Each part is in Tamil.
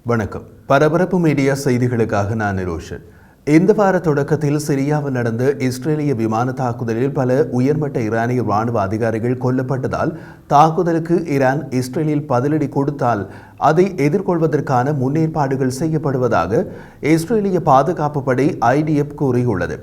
வணக்கம். பரபரப்பு மீடியா செய்திகளுக்காக நான் நிரோஷன். இந்த வார தொடக்கத்தில் சிரியாவில் நடந்த இஸ்ரேலிய விமான தாக்குதலில் பல உயர்மட்ட ஈரானிய ராணுவ அதிகாரிகள் கொல்லப்பட்டதால் தாக்குதலுக்கு ஈரான் இஸ்ரேலில் பதிலடி கொடுத்தால் அதை எதிர்கொள்வதற்கான முன்னேற்பாடுகள் செய்யப்படுவதாக இஸ்ரேலிய பாதுகாப்பு படை IDF கூறியுள்ளது.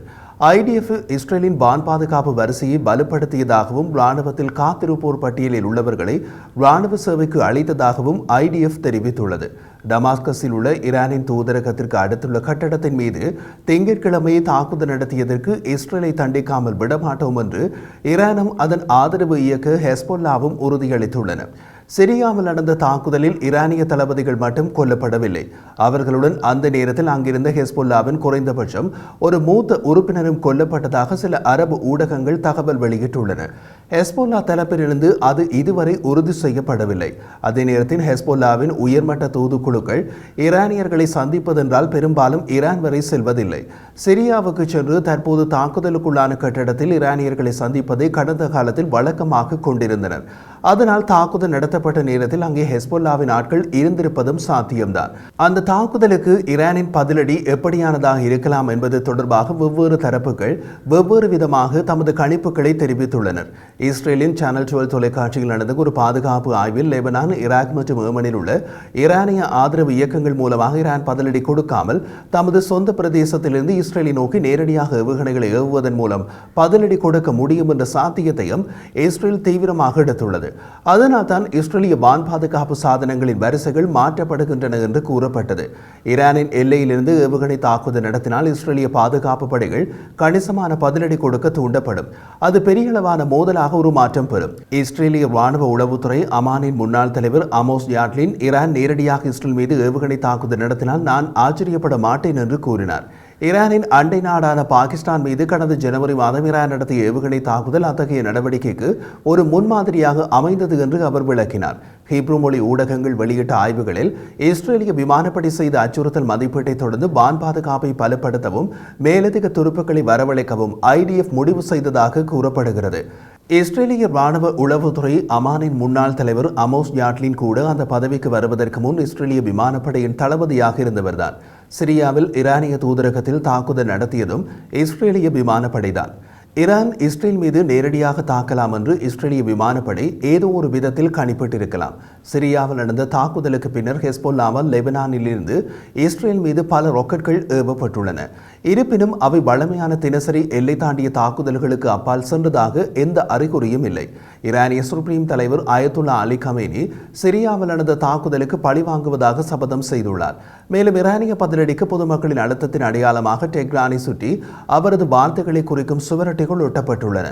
IDF இஸ்ரேலின் வான் பாதுகாப்பு வரிசையை பலப்படுத்தியதாகவும் இராணுவத்தில் காத்திருப்போர் பட்டியலில் உள்ளவர்களை இராணுவ சேவைக்கு அளித்ததாகவும் IDF தெரிவித்துள்ளது. டமாஸ்கஸில் உள்ள ஈரானின் தூதரகத்திற்கு அடுத்துள்ள கட்டடத்தின் மீது திங்கட்கிழமை தாக்குதல் நடத்தியதற்கு இஸ்ரேலை தண்டிக்காமல் விடமாட்டோம் என்று ஈரானும் அதன் ஆதரவு இயக்க ஹெஸ்பொல்லாவும் உறுதியளித்துள்ளன. சிரியாவில் நடந்த தாக்குதலில் ஈரானிய தளபதிகள் மட்டும் கொல்லப்படவில்லை. அவர்களுடன் அந்த நேரத்தில் அங்கிருந்த ஹெஸ்பொல்லாவின் குறைந்தபட்சம் ஒரு மூத்த உறுப்பினரும் கொல்லப்பட்டதாக சில அரபு ஊடகங்கள் தகவல் வெளியிட்டுள்ளன. ஹெஸ்பொல்லா தரப்பிலிருந்து அது இதுவரை உறுதி செய்யப்படவில்லை. அதே நேரத்தில் ஹெஸ்பொல்லாவின் உயர்மட்ட தூதுக்குழுக்கள் ஈரானியர்களை சந்திப்பதென்றால் பெரும்பாலும் ஈரான் வரை செல்வதில்லை. சிரியாவுக்கு சென்று தற்போது தாக்குதலுக்குள்ளான கட்டடத்தில் ஈரானியர்களை சந்திப்பதை கடந்த காலத்தில் வழக்கமாக கொண்டிருந்தனர். அதனால் தாக்குதல் நடத்தப்பட்ட நேரத்தில் அங்கே ஹெஸ்பொல்லாவின் ஆட்கள் இருந்திருப்பதும் சாத்தியம்தான். அந்த தாக்குதலுக்கு ஈரானின் பதிலடி எப்படியானதாக இருக்கலாம் என்பது தொடர்பாக வெவ்வேறு தரப்புகள் வெவ்வேறு விதமாக தமது கணிப்புகளை தெரிவித்துள்ளனர். இஸ்ரேலின் சேனல் 12 தொலைக்காட்சியில் நடந்த ஒரு பாதுகாப்பு ஆய்வில் லெபனான், ஈராக் மற்றும் ஏமனில் உள்ள ஈரானிய ஆதரவு இயக்கங்கள் மூலமாக ஈரான் பதிலடி கொடுக்காமல் தமது சொந்த பிரதேசத்திலிருந்து இஸ்ரேலை நோக்கி நேரடியாக ஏவுகணைகளை ஏவுவதன் மூலம் பதிலடி கொடுக்க முடியும் என்ற சாத்தியத்தையும் இஸ்ரேல் தீவிரமாக எடுத்துள்ளது. அதனால் தான் இஸ்ரேலிய வான் பாதுகாப்பு சாதனங்களின் வரிசைகள் மாற்றப்படுகின்றன என்று கூறப்பட்டது. ஈரானின் எல்லையிலிருந்து ஏவுகணை தாக்குதல் நடத்தினால் இஸ்ரேலிய பாதுகாப்பு படைகள் கணிசமான பதிலடி கொடுக்க தூண்டப்படும். அது பெரியளவான மோதலாக உருமாற்றம் பெறும். இஸ்ரேலிய ராணுவ உளவுத்துறை அமானின் முன்னாள் தலைவர் அமோஸ் யாட்லின் ஈரான் நேரடியாக இஸ்ரேல் மீது ஏவுகணை தாக்குதல் நடத்தினால் நான் ஆச்சரியப்பட மாட்டேன் என்று கூறினார். ஈரானின் அண்டை நாடான பாகிஸ்தான் மீது கடந்த ஜனவரி மாதம் ஈரான் நடத்திய ஏவுகணை தாக்குதல் அத்தகைய நடவடிக்கைக்கு ஒரு முன்மாதிரியாக அமைந்தது என்று அவர் விளக்கினார். ஹீப்ரு மொழி ஊடகங்கள் வெளியிட்ட ஆய்வுகளில் இஸ்ரேலிய விமானப்படை செய்த அச்சுறுத்தல் மதிப்பீட்டை தொடர்ந்து வான் பாதுகாப்பை பலப்படுத்தவும் மேலதிக துருப்புக்களை வரவழைக்கவும் IDF முடிவு செய்ததாக கூறப்படுகிறது. இஸ்ரேலிய ராணுவ உளவுத்துறை அமானின் முன்னாள் தலைவர் அமோஸ் யாட்லின் கூட அந்த பதவிக்கு வருவதற்கு முன் இஸ்ரேலிய விமானப்படையின் தளபதியாக இருந்தவர்தான். சிரியாவில் ஈரானிய தூதரகத்தில் தாக்குதல் நடத்தியதும் இஸ்ரேலிய விமானப்படைதான். ஈரான் இஸ்ரேல் மீது நேரடியாக தாக்கலாம் என்று இஸ்ரேலிய விமானப்படை ஏதோ ஒரு விதத்தில் கணிப்பிட்டிருக்கலாம். சிரியாவில் நடந்த தாக்குதலுக்கு பின்னர் ஹெஸ்பொல்லாவால் லெபனானிலிருந்து இஸ்ரேல் மீது பல ராக்கெட்கள் ஏவப்பட்டுள்ளன. இருப்பினும் அவை வழமையான தினசரி எல்லை தாண்டிய தாக்குதல்களுக்கு அப்பால் சென்றதாக எந்த அறிகுறியும் இல்லை. ஈரானிய சுப்ரீம் தலைவர் அயத்துல்லா அலி கமேனி சிரியாவில் நடந்த தாக்குதலுக்கு பழி வாங்குவதாக சபதம் செய்துள்ளார். மேலும் ஈரானிய பதிலடிக்கு பொதுமக்களின் அழுத்தத்தின் அடையாளமாக டெஹ்ரானை சுற்றி அவரது வார்த்தைகளை குறிக்கும் சுவரொட்டிகள் ஒட்டப்பட்டுள்ளன.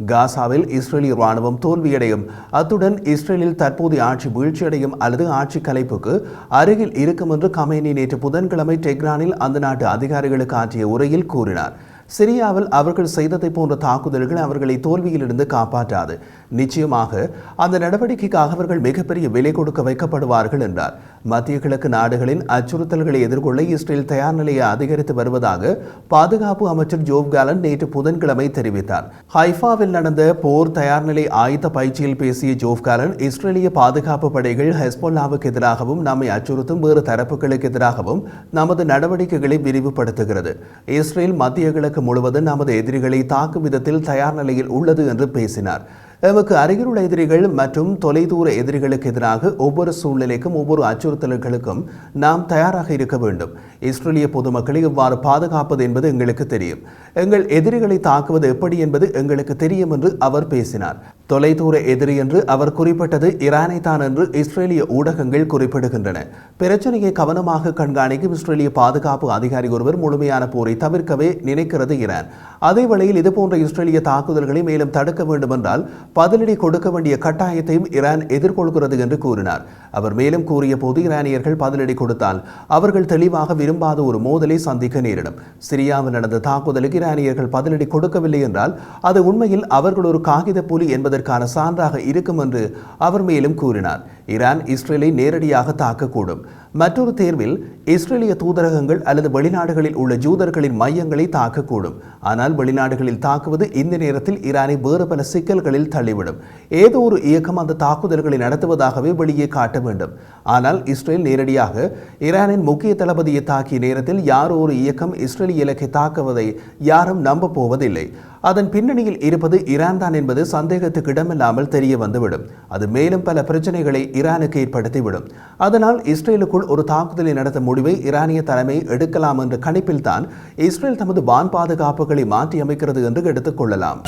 காசாவில் இஸ்ரேலிய ராணுவம் தோல்வியடையும், அத்துடன் இஸ்ரேலில் தற்போதைய ஆட்சி வீழ்ச்சியடையும் அல்லது ஆட்சி கலைப்புக்கு அருகில் இருக்கும் என்று கமேனி நேற்று புதன்கிழமை டெஹ்ரானில் அந்த நாட்டு அதிகாரிகளுக்கு ஆற்றிய உரையில் கூறினார். சிரியாவில் அவர்கள் செய்ததை போன்ற தாக்குதல்கள் அவர்களை தோல்வியிலிருந்து காப்பாற்றாது. நிச்சயமாக அந்த நடவடிக்கைக்காக அவர்கள் மிகப்பெரிய விலை கொடுக்க வைக்கப்படுவார்கள் என்றார். மத்திய கிழக்கு நாடுகளின் அச்சுறுத்தல்களை எதிர்கொள்ள இஸ்ரேல் தயார் நிலையை அதிகரித்து வருவதாக பாதுகாப்பு அமைச்சர் ஜோவ் காலன் நேற்று புதன்கிழமை தெரிவித்தார். ஹைஃபாவில் நடந்த போர் தயார் நிலை ஆயுத பயிற்சியில் பேசிய ஜோவ் காலன், இஸ்ரேலிய பாதுகாப்பு படைகள் ஹெஸ்பொல்லாவுக்கு எதிராகவும் நம்மை அச்சுறுத்தும் வேறு தரப்புகளுக்கு எதிராகவும் நமது நடவடிக்கைகளை விரிவுபடுத்துகிறது. இஸ்ரேல் மத்திய கிழக்கு முழுவதும் நமது எதிரிகளை தாக்கும் விதத்தில் தயார் நிலையில் உள்ளது என்று பேசினார். எமக்கு அருகிலுள்ள எதிரிகள் மற்றும் தொலைதூர எதிரிகளுக்கு எதிராக ஒவ்வொரு சூழ்நிலைக்கும் ஒவ்வொரு அச்சுறுத்தல்களுக்கும் நாம் தயாராக இருக்க வேண்டும். இஸ்ரேலிய பொதுமக்களை எவ்வாறு பாதுகாப்பது என்பது எங்களுக்கு தெரியும். எங்கள் எதிரிகளை தாக்குவது எப்படி என்பது எங்களுக்கு தெரியும் என்று அவர் பேசினார். தொலைதூர எதிரி என்று அவர் குறிப்பிட்டது ஈரானை தான் என்று இஸ்ரேலிய ஊடகங்கள் குறிப்பிடுகின்றன. பிரச்சனையை கவனமாக கண்காணிக்கும் இஸ்ரேலிய பாதுகாப்பு அதிகாரி ஒருவர் முழுமையான போரை தவிர்க்கவே நினைக்கிறது ஈரான். அதே வேளையில் இதுபோன்ற இஸ்ரேலிய தாக்குதல்களை மேலும் தடுக்க வேண்டும் என்றால் பதிலடி கொடுக்க வேண்டிய கட்டாயத்தையும் ஈரான் எதிர்கொள்கிறது என்று கூறினார். அவர் மேலும் கூறிய போது, ஈரானியர்கள் பதிலடி கொடுத்தால் அவர்கள் தெளிவாக விரும்பாத ஒரு மோதலை சந்திக்க நேரிடும். சிரியாவில் நடந்த தாக்குதலுக்கு ஈரானியர்கள் பதிலடி கொடுக்கவில்லை என்றால் அது உண்மையில் அவர்கள் ஒரு காகித புலி என்பதற்கு என்பதற்கான சான்றாக இருக்கும் என்று அவர் மேலும் கூறினார். ஈரான் இஸ்ரேலை நேரடியாக தாக்கக்கூடும். மற்றொரு தேர்வில் இஸ்ரேலிய தூதரகங்கள் அல்லது வெளிநாடுகளில் உள்ள ஜூதர்களின் மையங்களை தாக்கக்கூடும். ஆனால் வெளிநாடுகளில் தாக்குவது இந்த நேரத்தில் ஈரானை வேறு பல சிக்கல்களில் தள்ளிவிடும். ஏதோ ஒரு இயக்கம் அந்த தாக்குதல்களை நடத்துவதாகவே வெளியே காட்ட வேண்டும். ஆனால் இஸ்ரேல் நேரடியாக ஈரானின் முக்கிய தளபதியை தாக்கிய நேரத்தில் யாரோ ஒரு இயக்கம் இஸ்ரேலிய இலக்கை தாக்குவதை யாரும் நம்ப போவதில்லை. அதன் பின்னணியில் இருப்பது ஈரான் தான் என்பது சந்தேகத்துக்கு இடமில்லாமல் தெரிய வந்துவிடும். அது மேலும் பல பிரச்சனைகளை ஈரானுக்கு ஏற்படுத்திவிடும். அதனால் இஸ்ரேலுக்குள் ஒரு தாக்குதலை நடத்த முடிவை ஈரானிய தலைமை எடுக்கலாம் என்ற கணிப்பில்தான் இஸ்ரேல் தமது வான் பாதுகாப்புகளை மாற்றி அமைக்கிறது என்று எடுத்துக் கொள்ளலாம்.